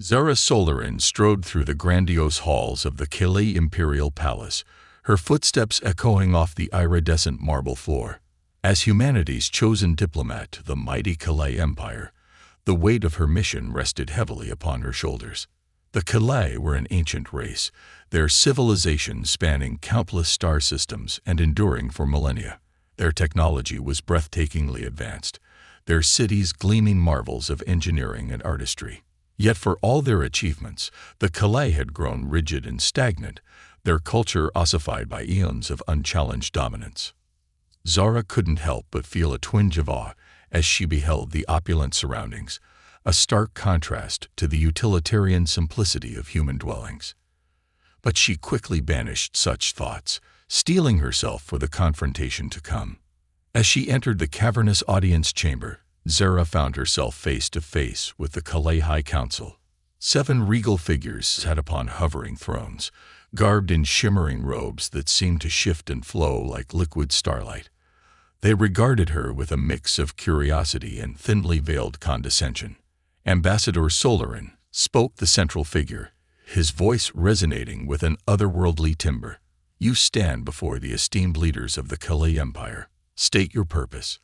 Zara Solarin strode through the grandiose halls of the Calais Imperial Palace, her footsteps echoing off the iridescent marble floor. As humanity's chosen diplomat to the mighty Calais Empire, the weight of her mission rested heavily upon her shoulders. The Calais were an ancient race, their civilization spanning countless star systems and enduring for millennia. Their technology was breathtakingly advanced, their cities gleaming marvels of engineering and artistry. Yet for all their achievements, the Calais had grown rigid and stagnant, their culture ossified by eons of unchallenged dominance. Zara couldn't help but feel a twinge of awe as she beheld the opulent surroundings, a stark contrast to the utilitarian simplicity of human dwellings. But she quickly banished such thoughts, steeling herself for the confrontation to come. As she entered the cavernous audience chamber, Zara found herself face to face with the Calais High Council. 7 regal figures sat upon hovering thrones, garbed in shimmering robes that seemed to shift and flow like liquid starlight. They regarded her with a mix of curiosity and thinly veiled condescension. Ambassador Solarin spoke the central figure, his voice resonating with an otherworldly timbre. "You stand before the esteemed leaders of the Calais Empire. State your purpose."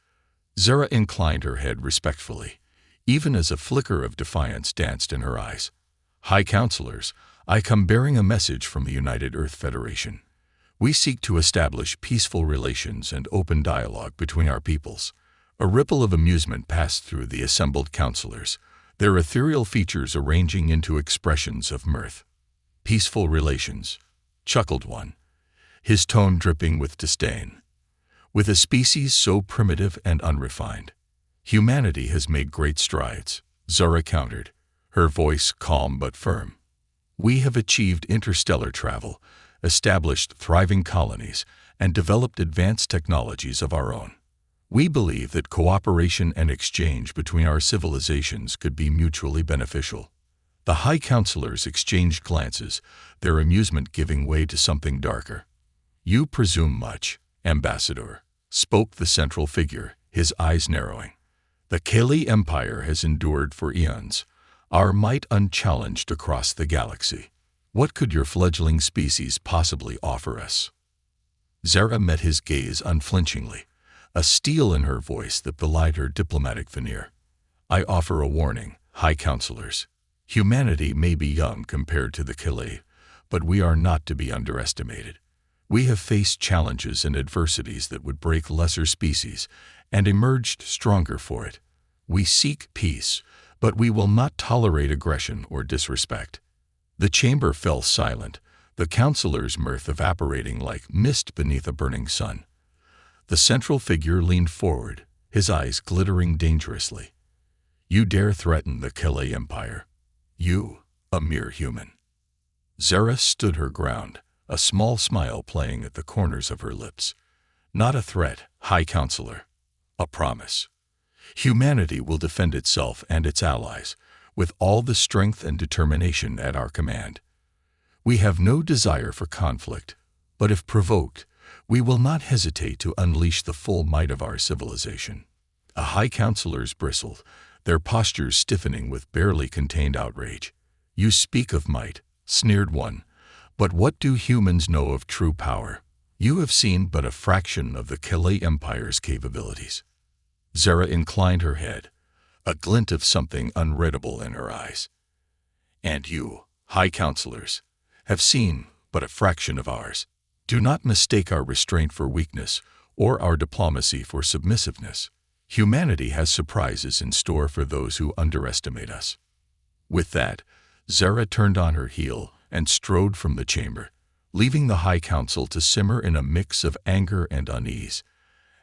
Zara inclined her head respectfully, even as a flicker of defiance danced in her eyes. "High Counselors, I come bearing a message from the United Earth Federation. We seek to establish peaceful relations and open dialogue between our peoples." A ripple of amusement passed through the assembled counselors, their ethereal features arranging into expressions of mirth. "Peaceful relations," chuckled one, his tone dripping with disdain. "With a species so primitive and unrefined. Humanity has made great strides," Zara countered, her voice calm but firm. "We have achieved interstellar travel, established thriving colonies, and developed advanced technologies of our own. We believe that cooperation and exchange between our civilizations could be mutually beneficial." The High Counselors exchanged glances, their amusement giving way to something darker. "You presume much, Ambassador," spoke the central figure, his eyes narrowing. "The Calais Empire has endured for eons, our might unchallenged across the galaxy. What could your fledgling species possibly offer us?" Zara met his gaze unflinchingly, a steel in her voice that belied her diplomatic veneer. "I offer a warning, High Counselors. Humanity may be young compared to the Calais, but we are not to be underestimated. We have faced challenges and adversities that would break lesser species and emerged stronger for it. We seek peace, but we will not tolerate aggression or disrespect." The chamber fell silent, the counselors' mirth evaporating like mist beneath a burning sun. The central figure leaned forward, his eyes glittering dangerously. "You dare threaten the Calais Empire? You, a mere human?" Zara stood her ground, a small smile playing at the corners of her lips. "Not a threat, High Counselor. A promise. Humanity will defend itself and its allies, with all the strength and determination at our command. We have no desire for conflict, but if provoked, we will not hesitate to unleash the full might of our civilization." The High Counselors bristled, their postures stiffening with barely contained outrage. "You speak of might," sneered one, "but what do humans know of true power? You have seen but a fraction of the Calais Empire's capabilities." Zara inclined her head, a glint of something unreadable in her eyes. "And you, High Counselors, have seen but a fraction of ours. Do not mistake our restraint for weakness or our diplomacy for submissiveness. Humanity has surprises in store for those who underestimate us." With that, Zara turned on her heel and strode from the chamber, leaving the High Council to simmer in a mix of anger and unease.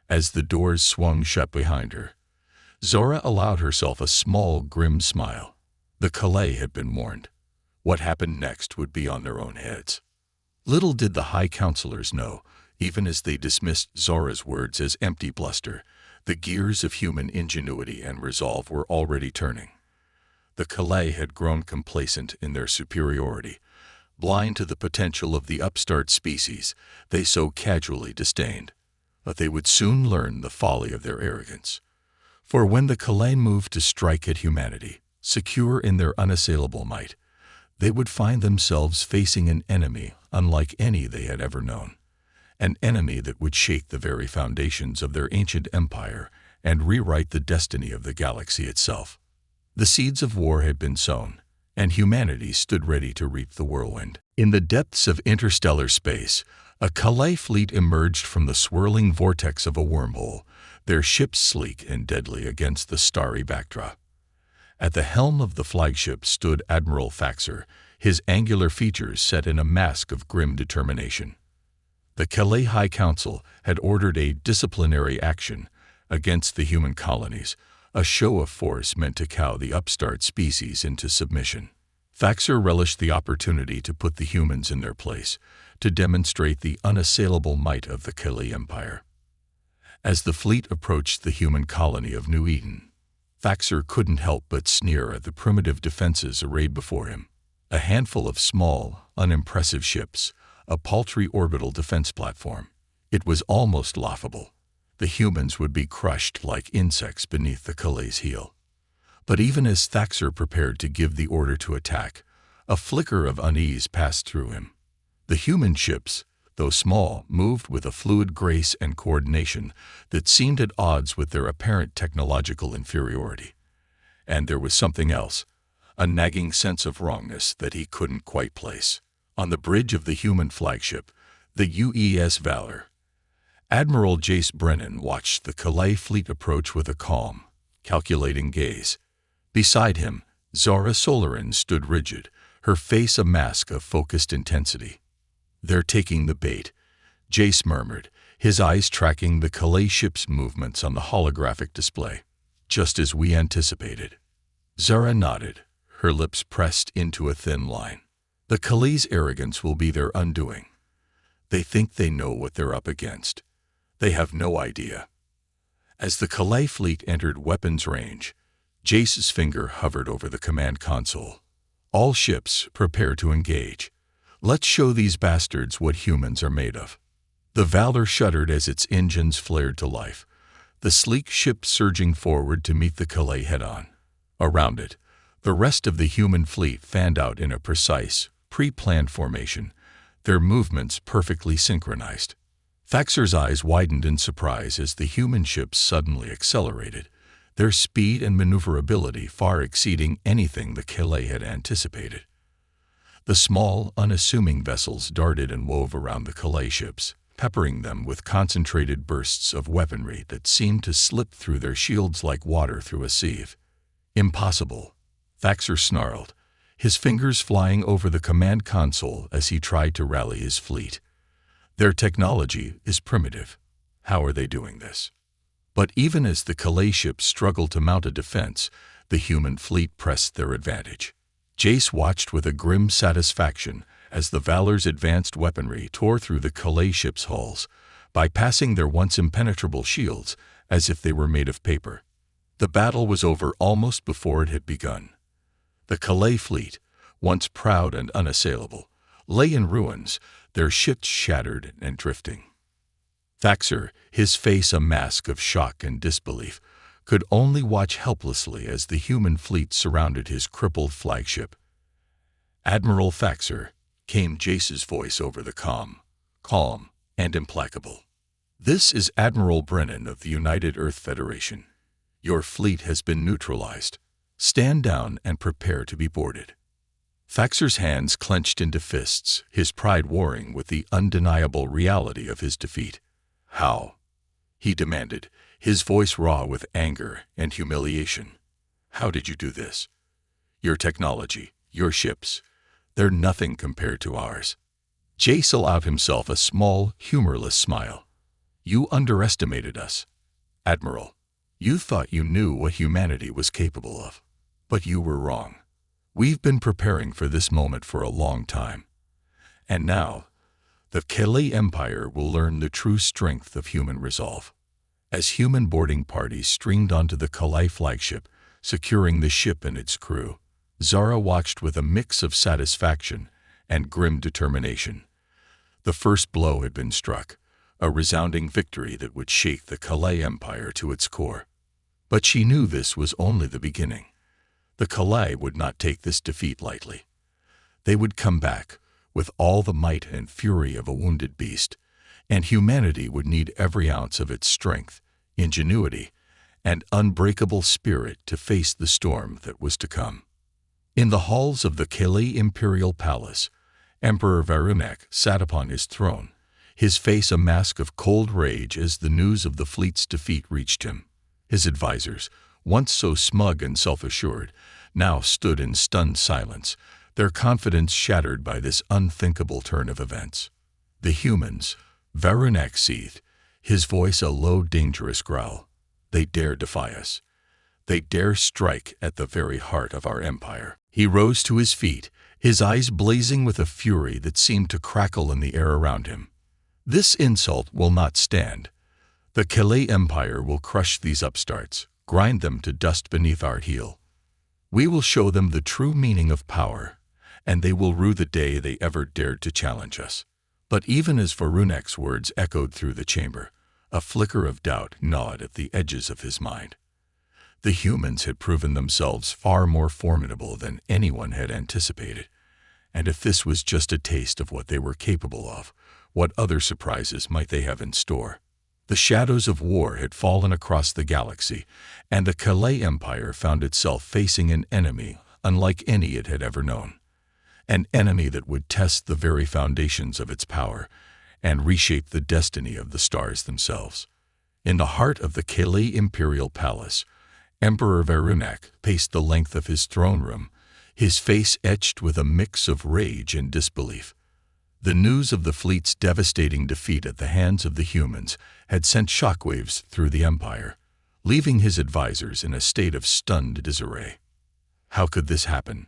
As the doors swung shut behind her, Zara allowed herself a small, grim smile. The Calais had been warned. What happened next would be on their own heads. Little did the High Counselors know, even as they dismissed Zara's words as empty bluster, the gears of human ingenuity and resolve were already turning. The Calais had grown complacent in their superiority, blind to the potential of the upstart species they so casually disdained. But they would soon learn the folly of their arrogance. For when the Calais moved to strike at humanity, Secure in their unassailable might, they would find themselves facing an enemy unlike any they had ever known. An enemy that would shake the very foundations of their ancient empire and rewrite the destiny of the galaxy itself. The seeds of war had been sown, and humanity stood ready to reap the whirlwind. In the depths of interstellar space, a Calais fleet emerged from the swirling vortex of a wormhole, their ships sleek and deadly against the starry backdrop. At the helm of the flagship stood Admiral Faxer, his angular features set in a mask of grim determination. The Calais High Council had ordered a disciplinary action against the human colonies, a show of force meant to cow the upstart species into submission. Faxer relished the opportunity to put the humans in their place, to demonstrate the unassailable might of the Calais Empire. As the fleet approached the human colony of New Eden, Faxer couldn't help but sneer at the primitive defenses arrayed before him. A handful of small, unimpressive ships, a paltry orbital defense platform. It was almost laughable. The humans would be crushed like insects beneath the Calais' heel. But even as Faxer prepared to give the order to attack, a flicker of unease passed through him. The human ships, though small, moved with a fluid grace and coordination that seemed at odds with their apparent technological inferiority. And there was something else, a nagging sense of wrongness that he couldn't quite place. On the bridge of the human flagship, the UES Valor, Admiral Jace Brennan watched the Calais fleet approach with a calm, calculating gaze. Beside him, Zara Solarin stood rigid, her face a mask of focused intensity. "They're taking the bait," Jace murmured, his eyes tracking the Calais ship's movements on the holographic display. "Just as we anticipated." Zara nodded, her lips pressed into a thin line. "The Calais' arrogance will be their undoing. They think they know what they're up against. They have no idea." As the Calais fleet entered weapons range, Jace's finger hovered over the command console. "All ships, prepare to engage. Let's show these bastards what humans are made of." The Valor shuddered as its engines flared to life, the sleek ship surging forward to meet the Calais head-on. Around it, the rest of the human fleet fanned out in a precise, pre-planned formation, their movements perfectly synchronized. Faxer's eyes widened in surprise as the human ships suddenly accelerated, their speed and maneuverability far exceeding anything the Calais had anticipated. The small, unassuming vessels darted and wove around the Calais ships, peppering them with concentrated bursts of weaponry that seemed to slip through their shields like water through a sieve. "Impossible," Faxer snarled, his fingers flying over the command console as he tried to rally his fleet. "Their technology is primitive. How are they doing this?" But even as the Calais ships struggled to mount a defense, the human fleet pressed their advantage. Jace watched with a grim satisfaction as the Valor's advanced weaponry tore through the Calais ships' hulls, bypassing their once impenetrable shields as if they were made of paper. The battle was over almost before it had begun. The Calais fleet, once proud and unassailable, lay in ruins, their ships shattered and drifting. Faxer, his face a mask of shock and disbelief, could only watch helplessly as the human fleet surrounded his crippled flagship. "Admiral Faxer," came Jace's voice over the calm and implacable. "This is Admiral Brennan of the United Earth Federation. Your fleet has been neutralized. Stand down and prepare to be boarded." Faxer's hands clenched into fists, his pride warring with the undeniable reality of his defeat. "How?" he demanded, his voice raw with anger and humiliation. "How did you do this? Your technology, your ships, they're nothing compared to ours." Jace allowed himself a small, humorless smile. "You underestimated us, Admiral. You thought you knew what humanity was capable of. But you were wrong. We've been preparing for this moment for a long time. And now, the Calais Empire will learn the true strength of human resolve." As human boarding parties streamed onto the Calais flagship, securing the ship and its crew, Zara watched with a mix of satisfaction and grim determination. The first blow had been struck, a resounding victory that would shake the Calais Empire to its core. But she knew this was only the beginning. The Calais would not take this defeat lightly. They would come back with all the might and fury of a wounded beast, and humanity would need every ounce of its strength, ingenuity, and unbreakable spirit to face the storm that was to come. In the halls of the Calais imperial palace, Emperor Varunek sat upon his throne, his face a mask of cold rage as the news of the fleet's defeat reached him. His advisors, once so smug and self-assured, now stood in stunned silence, their confidence shattered by this unthinkable turn of events. The humans, Varunek seethed, his voice a low, dangerous growl. They dare defy us. They dare strike at the very heart of our empire. He rose to his feet, his eyes blazing with a fury that seemed to crackle in the air around him. This insult will not stand. The Calais Empire will crush these upstarts, grind them to dust beneath our heel. We will show them the true meaning of power, and they will rue the day they ever dared to challenge us. But even as Varunek's words echoed through the chamber, a flicker of doubt gnawed at the edges of his mind. The humans had proven themselves far more formidable than anyone had anticipated, and if this was just a taste of what they were capable of, what other surprises might they have in store? The shadows of war had fallen across the galaxy, and the Calais Empire found itself facing an enemy unlike any it had ever known. An enemy that would test the very foundations of its power and reshape the destiny of the stars themselves. In the heart of the Calais imperial palace, Emperor Varunek paced the length of his throne room, his face etched with a mix of rage and disbelief. The news of the fleet's devastating defeat at the hands of the humans had sent shockwaves through the empire, leaving his advisors in a state of stunned disarray. How could this happen?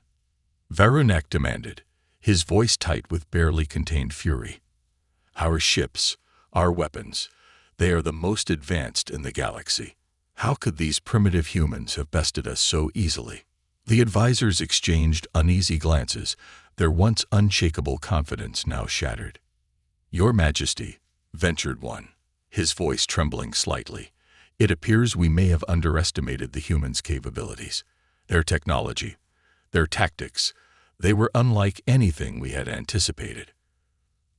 Varunek demanded, his voice tight with barely contained fury. Our ships, our weapons, they are the most advanced in the galaxy. How could these primitive humans have bested us so easily? The advisors exchanged uneasy glances, their once unshakable confidence now shattered. Your Majesty, ventured one, his voice trembling slightly, it appears we may have underestimated the humans' capabilities. Their technology, their tactics, they were unlike anything we had anticipated.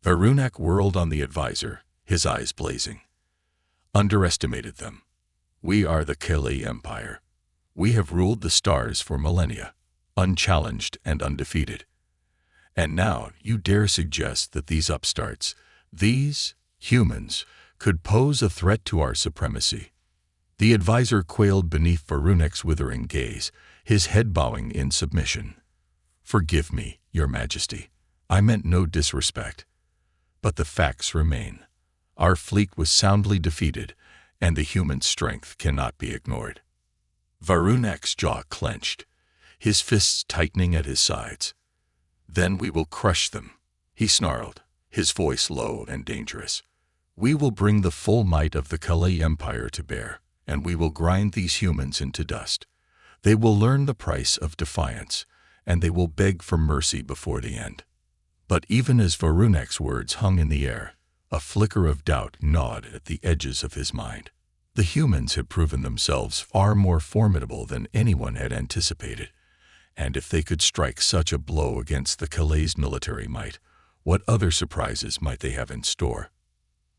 Varunek whirled on the advisor, his eyes blazing. Underestimated them. We are the Calais Empire. We have ruled the stars for millennia, unchallenged and undefeated. And now you dare suggest that these upstarts, these humans, could pose a threat to our supremacy. The advisor quailed beneath Varunek's withering gaze, his head bowing in submission. Forgive me, Your Majesty. I meant no disrespect. But the facts remain. Our fleet was soundly defeated, and the human strength cannot be ignored. Varunek's jaw clenched, his fists tightening at his sides. Then we will crush them, he snarled, his voice low and dangerous. We will bring the full might of the Calais Empire to bear, and we will grind these humans into dust. They will learn the price of defiance, and they will beg for mercy before the end. But even as Varunek's words hung in the air, a flicker of doubt gnawed at the edges of his mind. The humans had proven themselves far more formidable than anyone had anticipated, and if they could strike such a blow against the Calais' military might, what other surprises might they have in store?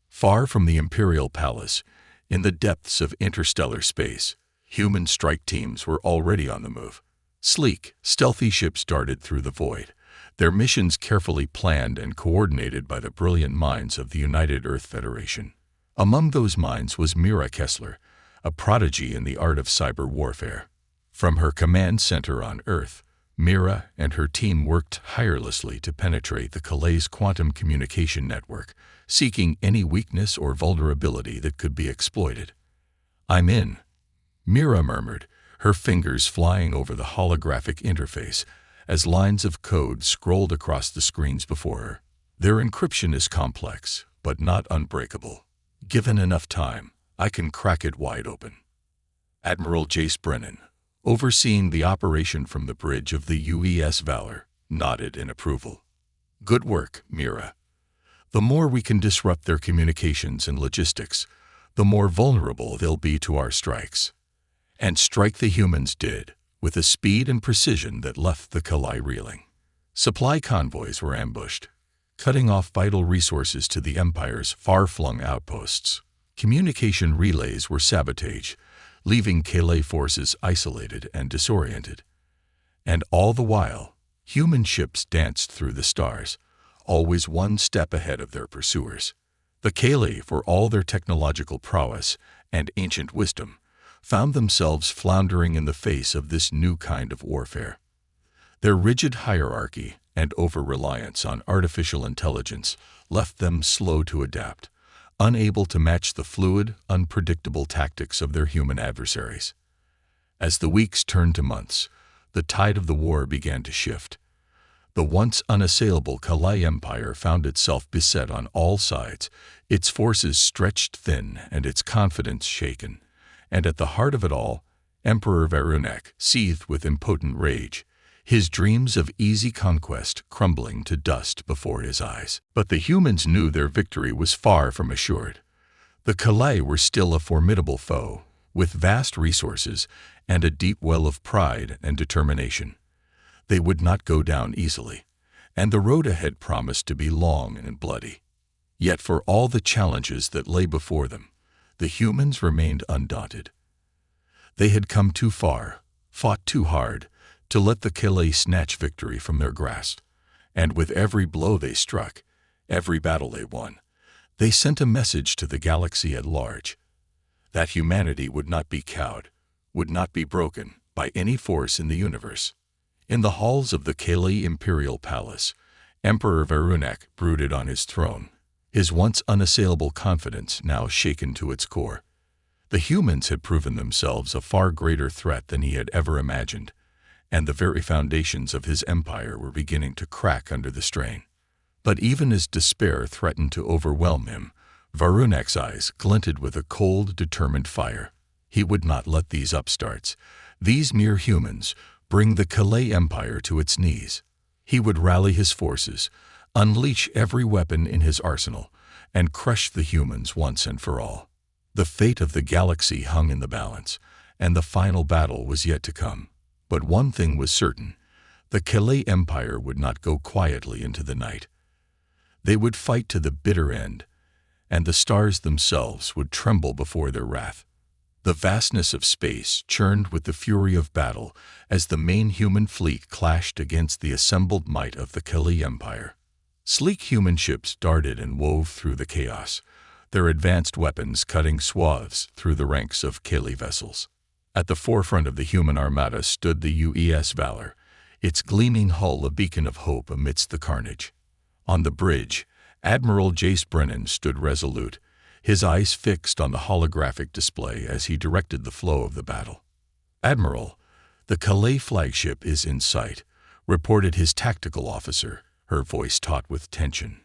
Far from the imperial palace, in the depths of interstellar space, human strike teams were already on the move. Sleek, stealthy ships darted through the void, their missions carefully planned and coordinated by the brilliant minds of the United Earth Federation. Among those minds was Mira Kessler, a prodigy in the art of cyber warfare. From her command center on Earth, Mira and her team worked tirelessly to penetrate the Calais quantum communication network, seeking any weakness or vulnerability that could be exploited. I'm in, Mira murmured, her fingers flying over the holographic interface as lines of code scrolled across the screens before her. Their encryption is complex, but not unbreakable. Given enough time, I can crack it wide open. Admiral Jace Brennan, overseeing the operation from the bridge of the UES Valor, nodded in approval. Good work, Mira. The more we can disrupt their communications and logistics, the more vulnerable they'll be to our strikes. And strike the humans did, with a speed and precision that left the Kalai reeling. Supply convoys were ambushed, cutting off vital resources to the Empire's far-flung outposts. Communication relays were sabotaged, leaving Kalai forces isolated and disoriented. And all the while, human ships danced through the stars, always one step ahead of their pursuers. The Kalai, for all their technological prowess and ancient wisdom, found themselves floundering in the face of this new kind of warfare. Their rigid hierarchy and over-reliance on artificial intelligence left them slow to adapt, unable to match the fluid, unpredictable tactics of their human adversaries. As the weeks turned to months, the tide of the war began to shift. The once unassailable Kalai Empire found itself beset on all sides, its forces stretched thin and its confidence shaken. And at the heart of it all, Emperor Voronek seethed with impotent rage, his dreams of easy conquest crumbling to dust before his eyes. But the humans knew their victory was far from assured. The Kalai were still a formidable foe, with vast resources and a deep well of pride and determination. They would not go down easily, and the road ahead promised to be long and bloody. Yet for all the challenges that lay before them, the humans remained undaunted. They had come too far, fought too hard, to let the Kalai snatch victory from their grasp. And with every blow they struck, every battle they won, they sent a message to the galaxy at large, that humanity would not be cowed, would not be broken by any force in the universe. In the halls of the Kalai Imperial Palace, Emperor Voronek brooded on his throne, his once unassailable confidence now shaken to its core. The humans had proven themselves a far greater threat than he had ever imagined, and the very foundations of his empire were beginning to crack under the strain. But even as despair threatened to overwhelm him, Voronek's eyes glinted with a cold, determined fire. He would not let these upstarts, these mere humans, bring the Kalai Empire to its knees. He would rally his forces, unleash every weapon in his arsenal, and crush the humans once and for all. The fate of the galaxy hung in the balance, and the final battle was yet to come. But one thing was certain: the Kalai Empire would not go quietly into the night. They would fight to the bitter end, and the stars themselves would tremble before their wrath. The vastness of space churned with the fury of battle as the main human fleet clashed against the assembled might of the Kalai Empire. Sleek human ships darted and wove through the chaos, their advanced weapons cutting swaths through the ranks of Kalai vessels. At the forefront of the human armada stood the UES Valor, its gleaming hull a beacon of hope amidst the carnage. On the bridge, Admiral Jace Brennan stood resolute, his eyes fixed on the holographic display as he directed the flow of the battle. "Admiral, the Kalai flagship is in sight," reported his tactical officer, her voice taut with tension.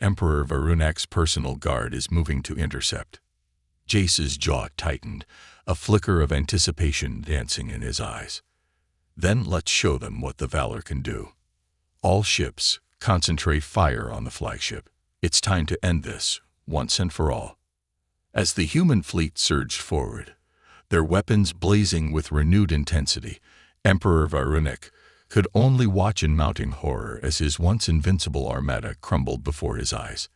"Emperor Voronek's personal guard is moving to intercept." Jace's jaw tightened, a flicker of anticipation dancing in his eyes. "Then let's show them what the Valor can do. All ships, concentrate fire on the flagship. It's time to end this, once and for all." As the human fleet surged forward, their weapons blazing with renewed intensity, Emperor Voronek could only watch in mounting horror as his once invincible armada crumbled before his eyes.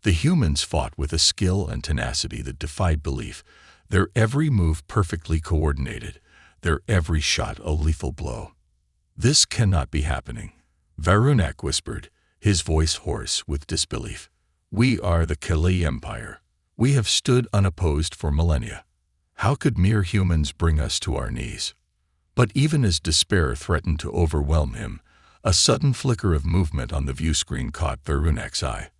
The humans fought with a skill and tenacity that defied belief, their every move perfectly coordinated, their every shot a lethal blow. "This cannot be happening," Voronek whispered, his voice hoarse with disbelief. "We are the Kalai Empire. We have stood unopposed for millennia. How could mere humans bring us to our knees?" But even as despair threatened to overwhelm him, a sudden flicker of movement on the viewscreen caught Voronek's eye.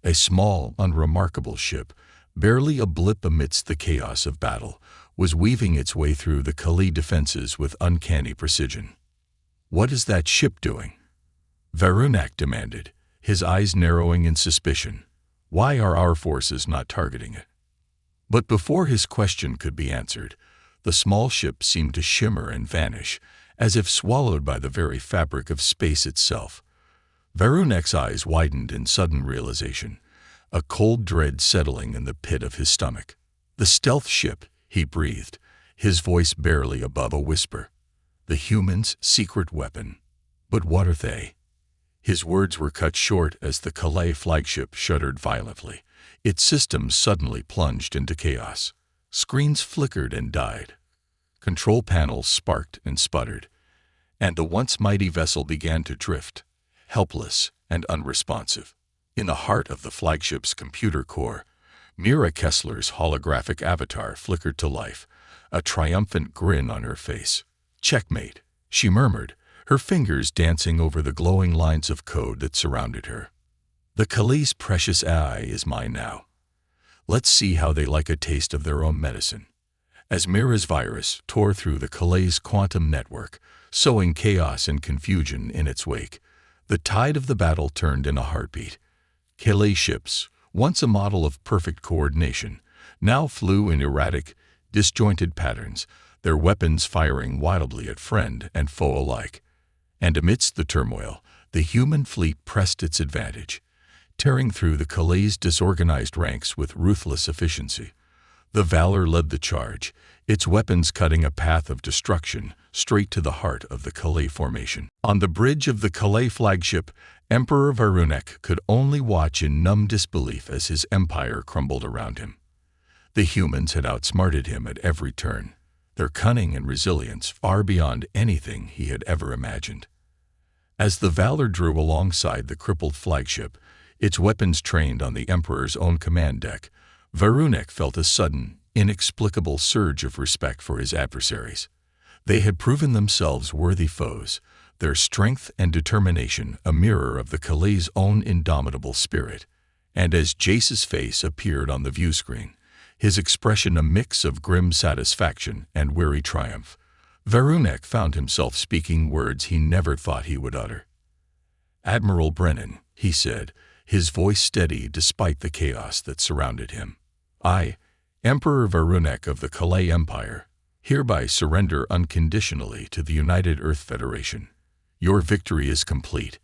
A small, unremarkable ship, barely a blip amidst the chaos of battle, was weaving its way through the Kalai defenses with uncanny precision. "What is that ship doing?" Voronek demanded, his eyes narrowing in suspicion. "Why are our forces not targeting it?" But before his question could be answered, the small ship seemed to shimmer and vanish, as if swallowed by the very fabric of space itself. Voronek's eyes widened in sudden realization, a cold dread settling in the pit of his stomach. "The stealth ship," he breathed, his voice barely above a whisper. The humans' secret weapon. But what are they? His words were cut short as the Calais flagship shuddered violently. Its systems suddenly plunged into chaos. Screens flickered and died. Control panels sparked and sputtered. And the once mighty vessel began to drift, helpless and unresponsive. In the heart of the flagship's computer core, Mira Kessler's holographic avatar flickered to life, a triumphant grin on her face. "Checkmate," she murmured, her fingers dancing over the glowing lines of code that surrounded her. "The Calais' precious AI is mine now. Let's see how they like a taste of their own medicine." As Mira's virus tore through the Calais' quantum network, sowing chaos and confusion in its wake, the tide of the battle turned in a heartbeat. Calais ships, once a model of perfect coordination, now flew in erratic, disjointed patterns, their weapons firing wildly at friend and foe alike. And amidst the turmoil, the human fleet pressed its advantage, tearing through the Calais' disorganized ranks with ruthless efficiency. The Valor led the charge, its weapons cutting a path of destruction straight to the heart of the Calais formation. On the bridge of the Calais flagship, Emperor Verunek could only watch in numb disbelief as his empire crumbled around him. The humans had outsmarted him at every turn, their cunning and resilience far beyond anything he had ever imagined. As the Valor drew alongside the crippled flagship, its weapons trained on the Emperor's own command deck, Verunek felt a sudden, inexplicable surge of respect for his adversaries. They had proven themselves worthy foes, their strength and determination a mirror of the Calais' own indomitable spirit. And as Jace's face appeared on the view screen, his expression a mix of grim satisfaction and weary triumph, Verunek found himself speaking words he never thought he would utter. "Admiral Brennan," he said, his voice steady despite the chaos that surrounded him. "I, Emperor Verunek of the Calais Empire, hereby surrender unconditionally to the United Earth Federation. Your victory is complete,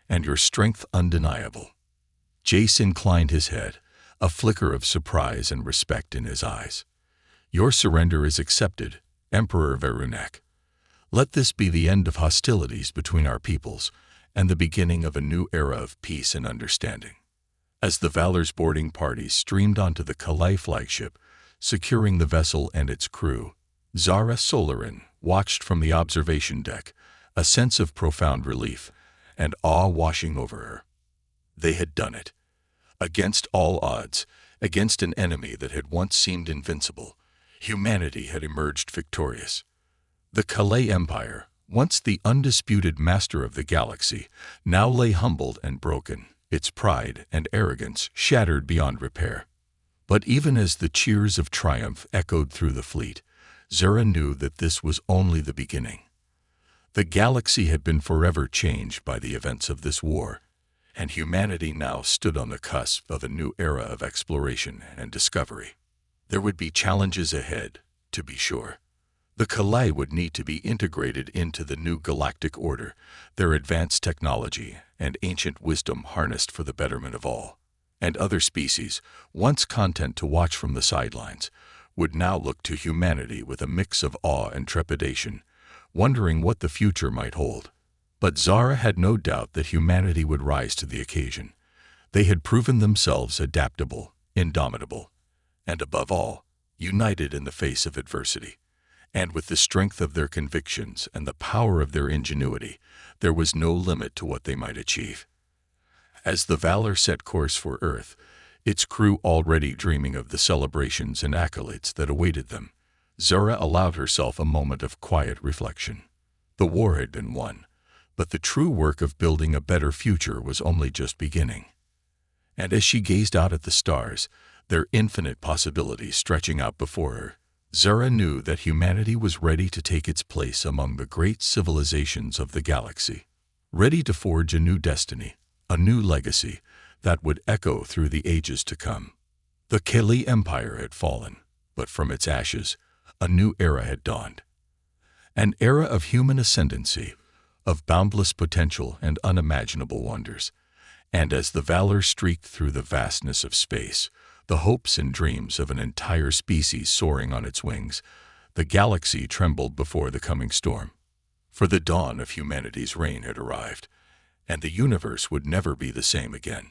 and your strength undeniable." Jace inclined his head, a flicker of surprise and respect in his eyes. "Your surrender is accepted, Emperor Verunek. Let this be the end of hostilities between our peoples, and the beginning of a new era of peace and understanding." As the Valor's boarding parties streamed onto the Calais flagship, securing the vessel and its crew, Zara Solarin watched from the observation deck, a sense of profound relief and awe washing over her. They had done it. Against all odds, against an enemy that had once seemed invincible, humanity had emerged victorious. The Calais Empire, once the undisputed master of the galaxy, now lay humbled and broken, its pride and arrogance shattered beyond repair. But even as the cheers of triumph echoed through the fleet, Zara knew that this was only the beginning. The galaxy had been forever changed by the events of this war, and humanity now stood on the cusp of a new era of exploration and discovery. There would be challenges ahead, to be sure. The Calais would need to be integrated into the new galactic order, their advanced technology and ancient wisdom harnessed for the betterment of all. And other species, once content to watch from the sidelines, would now look to humanity with a mix of awe and trepidation, wondering what the future might hold. But Zara had no doubt that humanity would rise to the occasion. They had proven themselves adaptable, indomitable, and above all, united in the face of adversity. And with the strength of their convictions and the power of their ingenuity, there was no limit to what they might achieve. As the Valor set course for Earth, its crew already dreaming of the celebrations and accolades that awaited them, Zara allowed herself a moment of quiet reflection. The war had been won, but the true work of building a better future was only just beginning. And as she gazed out at the stars, their infinite possibilities stretching out before her, Zara knew that humanity was ready to take its place among the great civilizations of the galaxy, ready to forge a new destiny, a new legacy that would echo through the ages to come. The Calais Empire had fallen, but from its ashes, a new era had dawned. An era of human ascendancy, of boundless potential and unimaginable wonders. And as the Valor streaked through the vastness of space, the hopes and dreams of an entire species soaring on its wings, the galaxy trembled before the coming storm. For the dawn of humanity's reign had arrived, and the universe would never be the same again.